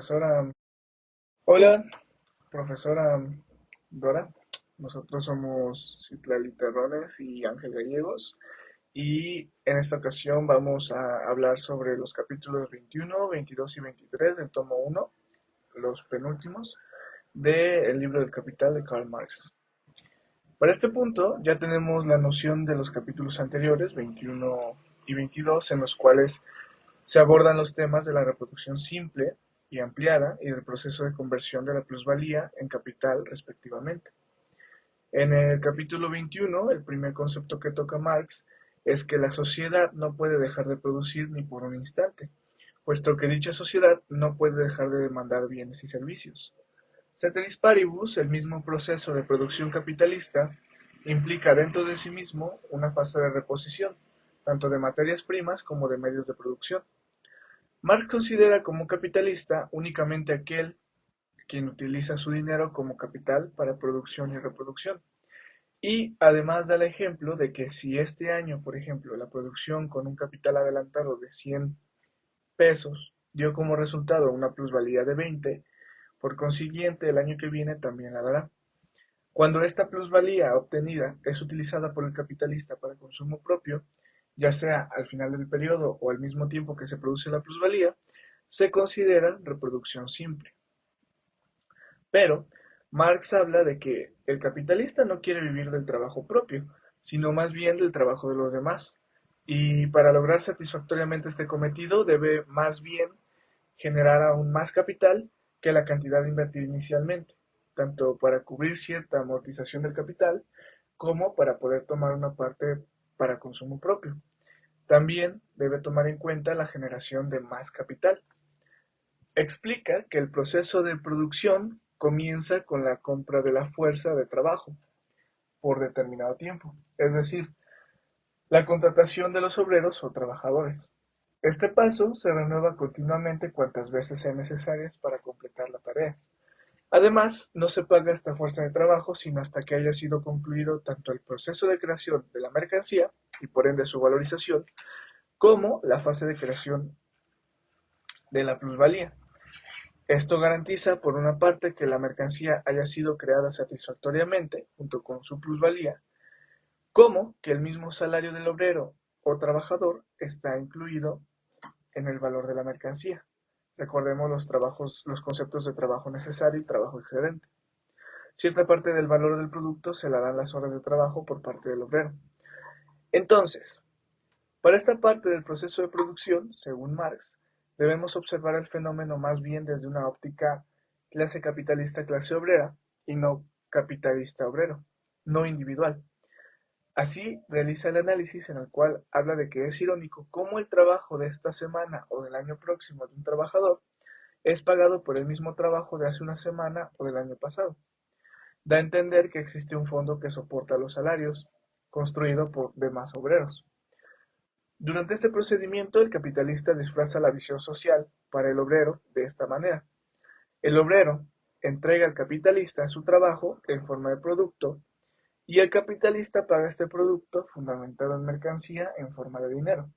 Profesora, hola, profesora Dora. Nosotros somos Citlali Terrones y Ángel Gallegos y en esta ocasión vamos a hablar sobre los capítulos 21, 22 y 23 del tomo 1, los penúltimos, del libro del Capital de Karl Marx. Para este punto ya tenemos la noción de los capítulos anteriores, 21 y 22, en los cuales se abordan los temas de la reproducción simple y ampliada y del proceso de conversión de la plusvalía en capital respectivamente. En el capítulo 21, el primer concepto que toca Marx es que la sociedad no puede dejar de producir ni por un instante, puesto que dicha sociedad no puede dejar de demandar bienes y servicios. Ceteris paribus, el mismo proceso de producción capitalista implica dentro de sí mismo una fase de reposición, tanto de materias primas como de medios de producción. Marx considera como capitalista únicamente aquel quien utiliza su dinero como capital para producción y reproducción. Y además da el ejemplo de que si este año, por ejemplo, la producción con un capital adelantado de 100 pesos dio como resultado una plusvalía de 20, por consiguiente el año que viene también la dará. Cuando esta plusvalía obtenida es utilizada por el capitalista para consumo propio, ya sea al final del periodo o al mismo tiempo que se produce la plusvalía, se considera reproducción simple. Pero Marx habla de que el capitalista no quiere vivir del trabajo propio, sino más bien del trabajo de los demás. Y para lograr satisfactoriamente este cometido debe más bien generar aún más capital que la cantidad de invertir inicialmente, tanto para cubrir cierta amortización del capital como para poder tomar una parte para consumo propio. También debe tomar en cuenta la generación de más capital. Explica que el proceso de producción comienza con la compra de la fuerza de trabajo por determinado tiempo, es decir, la contratación de los obreros o trabajadores. Este paso se renueva continuamente cuantas veces sean necesarias para completar la tarea. Además, no se paga esta fuerza de trabajo sino hasta que haya sido concluido tanto el proceso de creación de la mercancía y por ende su valorización, como la fase de creación de la plusvalía. Esto garantiza, por una parte, que la mercancía haya sido creada satisfactoriamente, junto con su plusvalía, como que el mismo salario del obrero o trabajador está incluido en el valor de la mercancía. Recordemos los conceptos de trabajo necesario y trabajo excedente. Cierta parte del valor del producto se la dan las horas de trabajo por parte del obrero. Entonces, para esta parte del proceso de producción, según Marx, debemos observar el fenómeno más bien desde una óptica clase capitalista, clase obrera, y no capitalista obrero, no individual. Así realiza el análisis en el cual habla de que es irónico cómo el trabajo de esta semana o del año próximo de un trabajador es pagado por el mismo trabajo de hace una semana o del año pasado. Da a entender que existe un fondo que soporta los salarios, construido por demás obreros. Durante este procedimiento, el capitalista disfraza la visión social para el obrero de esta manera. El obrero entrega al capitalista su trabajo en forma de producto y el capitalista paga este producto, fundamentado en mercancía, en forma de dinero.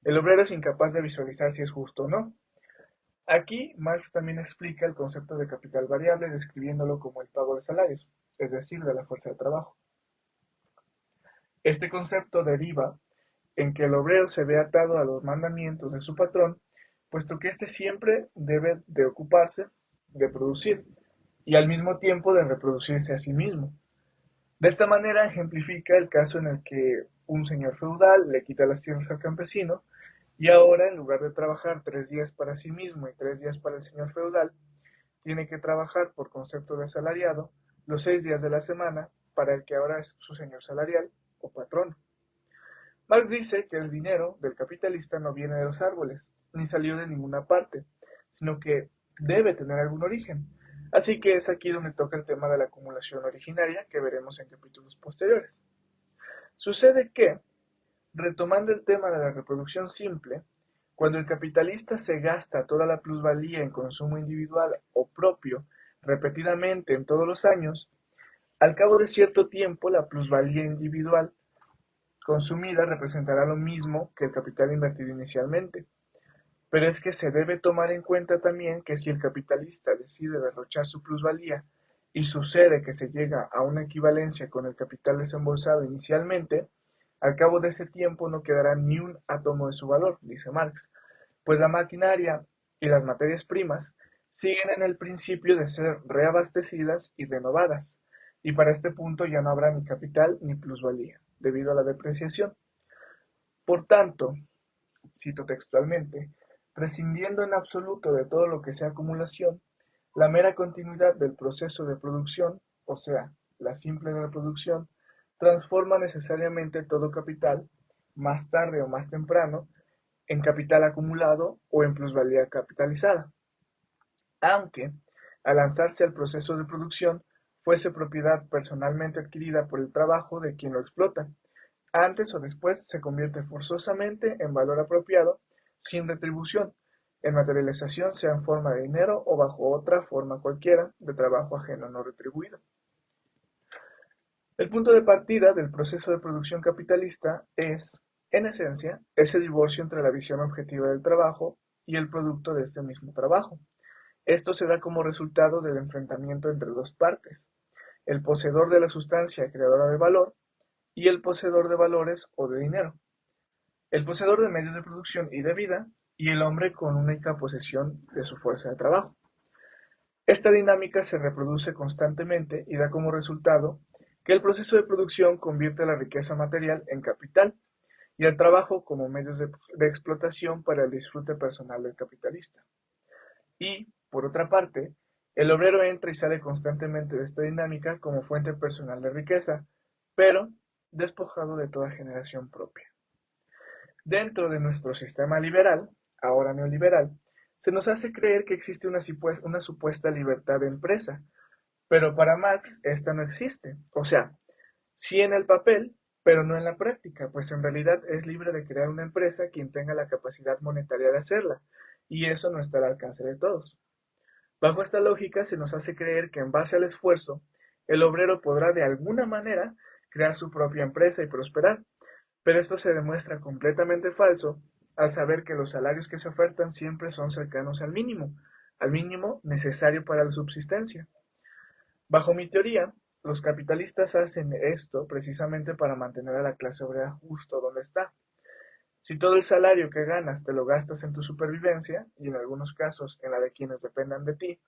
El obrero es incapaz de visualizar si es justo o no. Aquí Marx también explica el concepto de capital variable describiéndolo como el pago de salarios, es decir, de la fuerza de trabajo. Este concepto deriva en que el obrero se ve atado a los mandamientos de su patrón, puesto que éste siempre debe de ocuparse de producir y al mismo tiempo de reproducirse a sí mismo. De esta manera ejemplifica el caso en el que un señor feudal le quita las tierras al campesino y ahora, en lugar de trabajar 3 días para sí mismo y 3 días para el señor feudal, tiene que trabajar por concepto de asalariado los 6 días de la semana para el que ahora es su señor salarial o patrón. Marx dice que el dinero del capitalista no viene de los árboles, ni salió de ninguna parte, sino que debe tener algún origen. Así que es aquí donde toca el tema de la acumulación originaria que veremos en capítulos posteriores. Sucede que, retomando el tema de la reproducción simple, cuando el capitalista se gasta toda la plusvalía en consumo individual o propio repetidamente en todos los años, al cabo de cierto tiempo la plusvalía individual consumida representará lo mismo que el capital invertido inicialmente. Pero es que se debe tomar en cuenta también que si el capitalista decide derrochar su plusvalía y sucede que se llega a una equivalencia con el capital desembolsado inicialmente, al cabo de ese tiempo no quedará ni un átomo de su valor, dice Marx, pues la maquinaria y las materias primas siguen en el principio de ser reabastecidas y renovadas, y para este punto ya no habrá ni capital ni plusvalía, debido a la depreciación. Por tanto, cito textualmente, prescindiendo en absoluto de todo lo que sea acumulación, la mera continuidad del proceso de producción, o sea, la simple reproducción, transforma necesariamente todo capital, más tarde o más temprano, en capital acumulado o en plusvalía capitalizada, aunque, al lanzarse al proceso de producción, fuese propiedad personalmente adquirida por el trabajo de quien lo explota, antes o después se convierte forzosamente en valor apropiado sin retribución, en materialización sea en forma de dinero o bajo otra forma cualquiera de trabajo ajeno no retribuido. El punto de partida del proceso de producción capitalista es, en esencia, ese divorcio entre la visión objetiva del trabajo y el producto de este mismo trabajo. Esto se da como resultado del enfrentamiento entre dos partes, el poseedor de la sustancia creadora de valor y el poseedor de valores o de dinero, el poseedor de medios de producción y de vida y el hombre con única posesión de su fuerza de trabajo. Esta dinámica se reproduce constantemente y da como resultado que el proceso de producción convierte la riqueza material en capital y el trabajo como medios de explotación para el disfrute personal del capitalista. Y, por otra parte, el obrero entra y sale constantemente de esta dinámica como fuente personal de riqueza, pero despojado de toda generación propia. Dentro de nuestro sistema liberal, ahora neoliberal, se nos hace creer que existe una supuesta libertad de empresa, pero para Marx esta no existe. O sea, sí en el papel, pero no en la práctica, pues en realidad es libre de crear una empresa quien tenga la capacidad monetaria de hacerla, y eso no está al alcance de todos. Bajo esta lógica se nos hace creer que en base al esfuerzo, el obrero podrá de alguna manera crear su propia empresa y prosperar, pero esto se demuestra completamente falso al saber que los salarios que se ofertan siempre son cercanos al mínimo necesario para la subsistencia. Bajo mi teoría, los capitalistas hacen esto precisamente para mantener a la clase obrera justo donde está. Si todo el salario que ganas te lo gastas en tu supervivencia, y en algunos casos en la de quienes dependan de ti,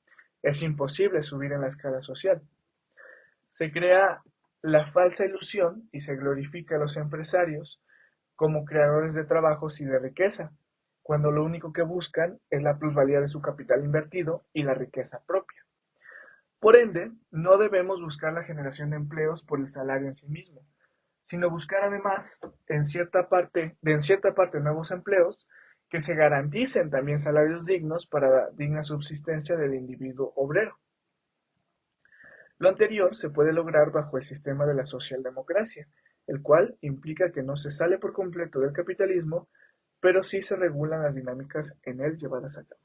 es imposible subir en la escala social. Se crea la falsa ilusión y se glorifica a los empresarios como creadores de trabajos y de riqueza, cuando lo único que buscan es la plusvalía de su capital invertido y la riqueza propia. Por ende, no debemos buscar la generación de empleos por el salario en sí mismo, sino buscar además en cierta parte nuevos empleos que se garanticen también salarios dignos para la digna subsistencia del individuo obrero. Lo anterior se puede lograr bajo el sistema de la socialdemocracia, el cual implica que no se sale por completo del capitalismo, pero sí se regulan las dinámicas en él llevadas a cabo.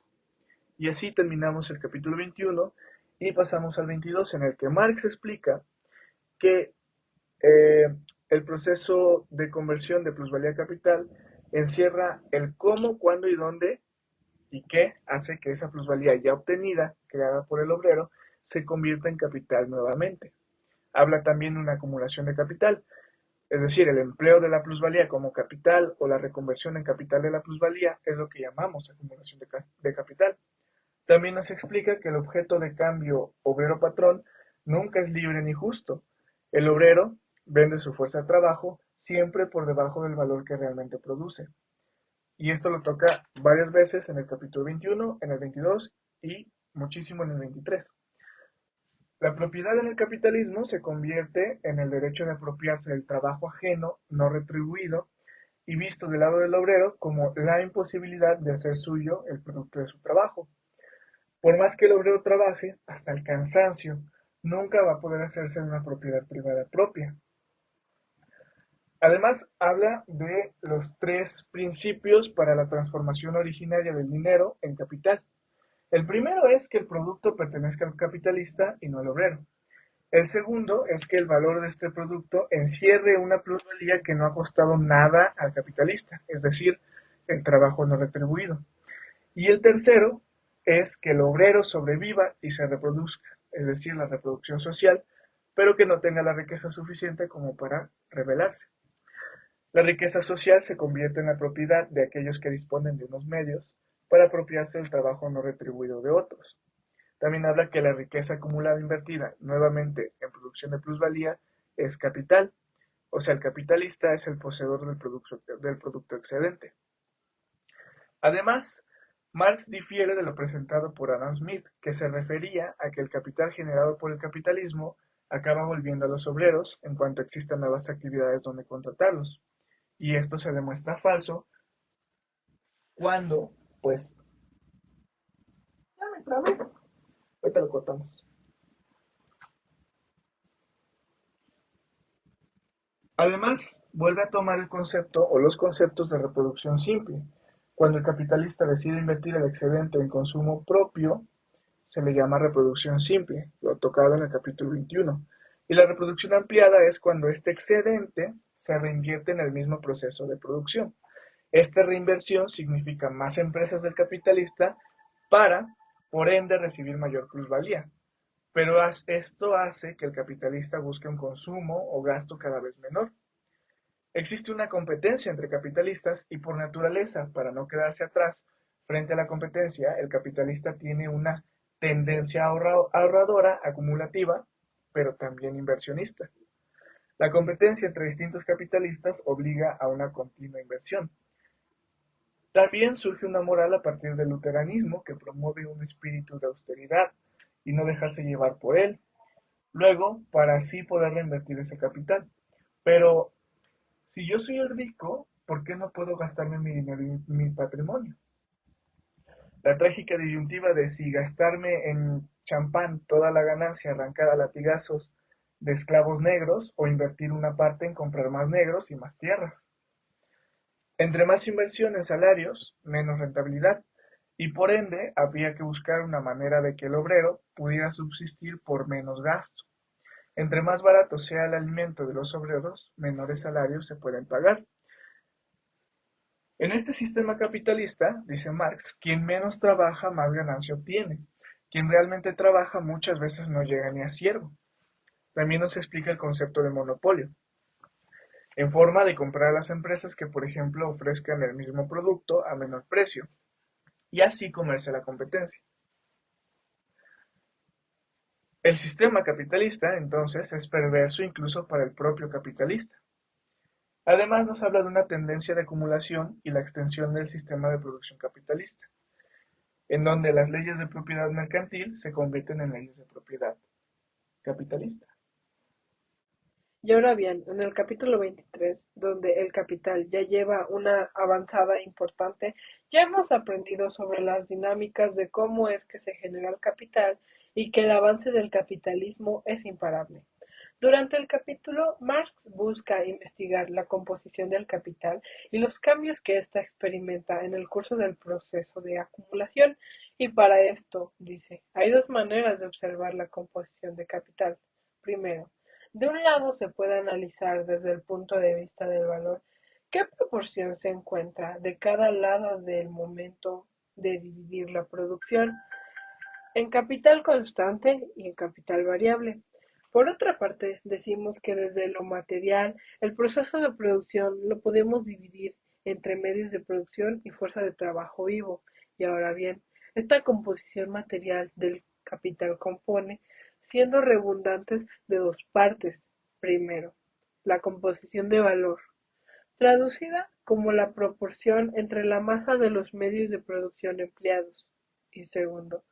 Y así terminamos el capítulo 21 y pasamos al 22, en el que Marx explica que el proceso de conversión de plusvalía a capital encierra el cómo, cuándo y dónde y qué hace que esa plusvalía ya obtenida, creada por el obrero, se convierta en capital nuevamente. Habla también de una acumulación de capital, es decir, el empleo de la plusvalía como capital o la reconversión en capital de la plusvalía es lo que llamamos acumulación de capital. También nos explica que el objeto de cambio obrero-patrón nunca es libre ni justo. El obrero vende su fuerza de trabajo siempre por debajo del valor que realmente produce. Y esto lo toca varias veces en el capítulo 21, en el 22 y muchísimo en el 23. La propiedad en el capitalismo se convierte en el derecho de apropiarse del trabajo ajeno no retribuido y visto del lado del obrero como la imposibilidad de hacer suyo el producto de su trabajo. Por más que el obrero trabaje hasta el cansancio, nunca va a poder hacerse de una propiedad privada propia. Además, habla de los tres principios para la transformación originaria del dinero en capital. El primero es que el producto pertenezca al capitalista y no al obrero. El segundo es que el valor de este producto encierre una plusvalía que no ha costado nada al capitalista, es decir, el trabajo no retribuido. Y el tercero es que el obrero sobreviva y se reproduzca, es decir, la reproducción social, pero que no tenga la riqueza suficiente como para rebelarse. La riqueza social se convierte en la propiedad de aquellos que disponen de unos medios para apropiarse del trabajo no retribuido de otros. También habla que la riqueza acumulada invertida nuevamente en producción de plusvalía es capital, o sea, el capitalista es el poseedor del producto excedente. Además, Marx difiere de lo presentado por Adam Smith, que se refería a que el capital generado por el capitalismo acaba volviendo a los obreros en cuanto existan nuevas actividades donde contratarlos. Y esto se demuestra falso cuando, pues, ya me trabé, ahorita lo cortamos. Además, vuelve a tomar el concepto o los conceptos de reproducción simple. Cuando el capitalista decide invertir el excedente en consumo propio, se le llama reproducción simple, lo tocado en el capítulo 21. Y la reproducción ampliada es cuando este excedente se reinvierte en el mismo proceso de producción. Esta reinversión significa más empresas del capitalista para, por ende, recibir mayor plusvalía. Pero esto hace que el capitalista busque un consumo o gasto cada vez menor. Existe una competencia entre capitalistas y por naturaleza, para no quedarse atrás frente a la competencia, el capitalista tiene una tendencia ahorradora, acumulativa, pero también inversionista. La competencia entre distintos capitalistas obliga a una continua inversión. También surge una moral a partir del luteranismo que promueve un espíritu de austeridad y no dejarse llevar por él, luego para así poder reinvertir ese capital. Pero si yo soy el rico, ¿por qué no puedo gastarme mi dinero y mi patrimonio? La trágica disyuntiva de si gastarme en champán toda la ganancia arrancada a latigazos de esclavos negros o invertir una parte en comprar más negros y más tierras. Entre más inversión en salarios, menos rentabilidad, y por ende habría que buscar una manera de que el obrero pudiera subsistir por menos gasto. Entre más barato sea el alimento de los obreros, menores salarios se pueden pagar. En este sistema capitalista, dice Marx, quien menos trabaja más ganancia obtiene. Quien realmente trabaja muchas veces no llega ni a siervo. También nos explica el concepto de monopolio, en forma de comprar a las empresas que, por ejemplo, ofrezcan el mismo producto a menor precio, y así comerse la competencia. El sistema capitalista, entonces, es perverso incluso para el propio capitalista. Además, nos habla de una tendencia de acumulación y la extensión del sistema de producción capitalista, en donde las leyes de propiedad mercantil se convierten en leyes de propiedad capitalista. Y ahora bien, en el capítulo 23, donde el capital ya lleva una avanzada importante, ya hemos aprendido sobre las dinámicas de cómo es que se genera el capital y que el avance del capitalismo es imparable. Durante el capítulo, Marx busca investigar la composición del capital y los cambios que ésta experimenta en el curso del proceso de acumulación, y para esto, dice, hay dos maneras de observar la composición de capital. Primero, de un lado se puede analizar desde el punto de vista del valor qué proporción se encuentra de cada lado del momento de dividir la producción en capital constante y en capital variable. Por otra parte, decimos que desde lo material, el proceso de producción lo podemos dividir entre medios de producción y fuerza de trabajo vivo. Y ahora bien, esta composición material del capital compone, siendo redundantes, de dos partes. Primero, la composición de valor, traducida como la proporción entre la masa de los medios de producción empleados. Y segundo,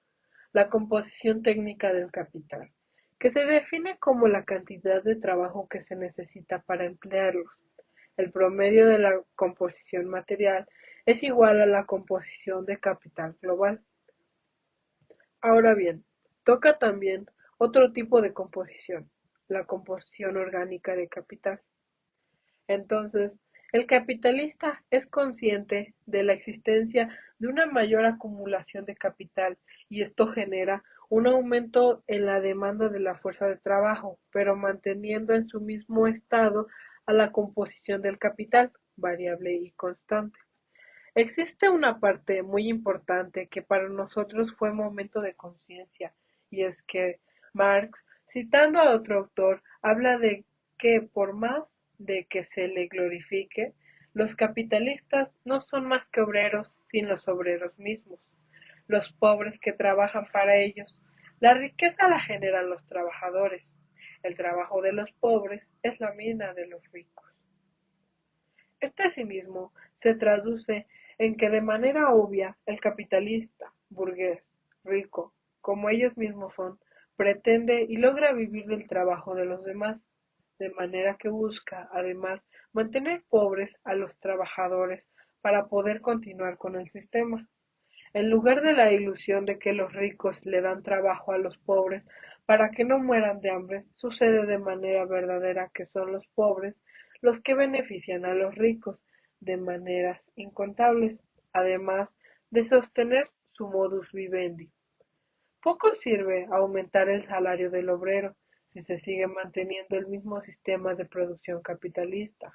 la composición técnica del capital, que se define como la cantidad de trabajo que se necesita para emplearlos. El promedio de la composición material es igual a la composición de capital global. Ahora bien, toca también otro tipo de composición, la composición orgánica de capital. Entonces, el capitalista es consciente de la existencia de una mayor acumulación de capital y esto genera un aumento en la demanda de la fuerza de trabajo, pero manteniendo en su mismo estado a la composición del capital, variable y constante. Existe una parte muy importante que para nosotros fue momento de conciencia, y es que Marx, citando a otro autor, habla de que por más de que se le glorifique, los capitalistas no son más que obreros sin los obreros mismos, los pobres que trabajan para ellos. La riqueza la generan los trabajadores. El trabajo de los pobres es la mina de los ricos. Este asimismo se traduce en que de manera obvia el capitalista, burgués, rico, como ellos mismos son, pretende y logra vivir del trabajo de los demás, de manera que busca, además, mantener pobres a los trabajadores para poder continuar con el sistema. En lugar de la ilusión de que los ricos le dan trabajo a los pobres para que no mueran de hambre, sucede de manera verdadera que son los pobres los que benefician a los ricos de maneras incontables, además de sostener su modus vivendi. Poco sirve aumentar el salario del obrero si se sigue manteniendo el mismo sistema de producción capitalista,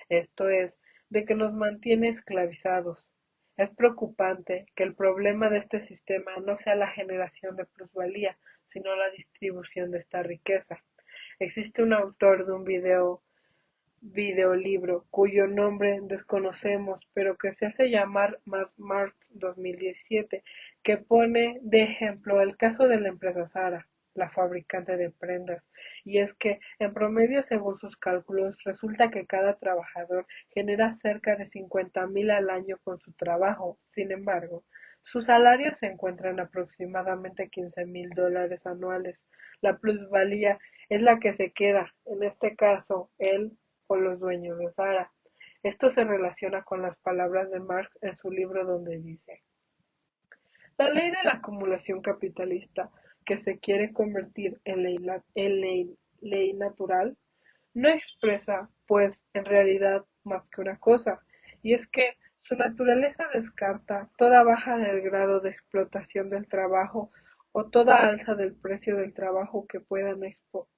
esto es, de que nos mantiene esclavizados. Es preocupante que el problema de este sistema no sea la generación de plusvalía, sino la distribución de esta riqueza. Existe un autor de un videolibro cuyo nombre desconocemos, pero que se hace llamar Mad Marx 2017, que pone de ejemplo el caso de la empresa Zara, la fabricante de prendas, y es que en promedio, según sus cálculos, resulta que cada trabajador genera cerca de 50,000 al año con su trabajo. Sin embargo, sus salarios se encuentran aproximadamente 15,000 dólares anuales. La plusvalía es la que se queda, en este caso, él o los dueños de Zara. Esto se relaciona con las palabras de Marx en su libro donde dice: la ley de la acumulación capitalista, que se quiere convertir en ley natural, no expresa, pues, en realidad más que una cosa, y es que su naturaleza descarta toda baja del grado de explotación del trabajo o toda alza del precio del trabajo que puedan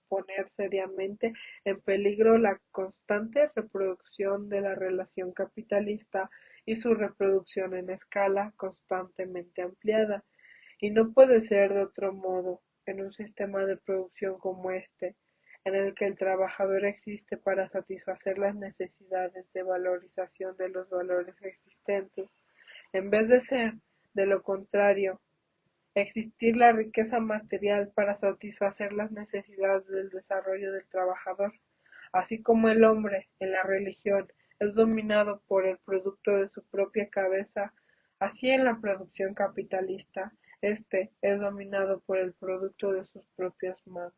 poner seriamente en peligro la constante reproducción de la relación capitalista y su reproducción en escala constantemente ampliada. Y no puede ser de otro modo en un sistema de producción como este, en el que el trabajador existe para satisfacer las necesidades de valorización de los valores existentes, en vez de ser, de lo contrario, existir la riqueza material para satisfacer las necesidades del desarrollo del trabajador, así como el hombre, en la religión, es dominado por el producto de su propia cabeza, así en la producción capitalista, este es dominado por el producto de sus propias manos.